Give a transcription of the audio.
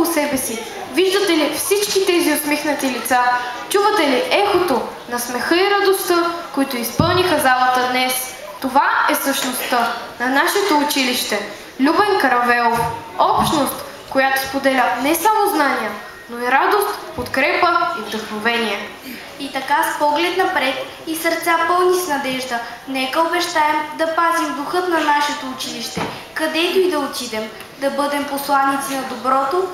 около себе си? Виждате ли всички тези усмихнати лица? Чувате ли ехото на смеха и радостта, които изпълниха залата днес? Това е същността на нашето училище. Любен Каравелов. Общност, която споделя не само знания, но и радост, подкрепа и вдъхновение. И така с поглед напред и сърца пълни с надежда, нека обещаем да пазим духът на нашето училище, където и да отидем, да бъдем посланици на доброто,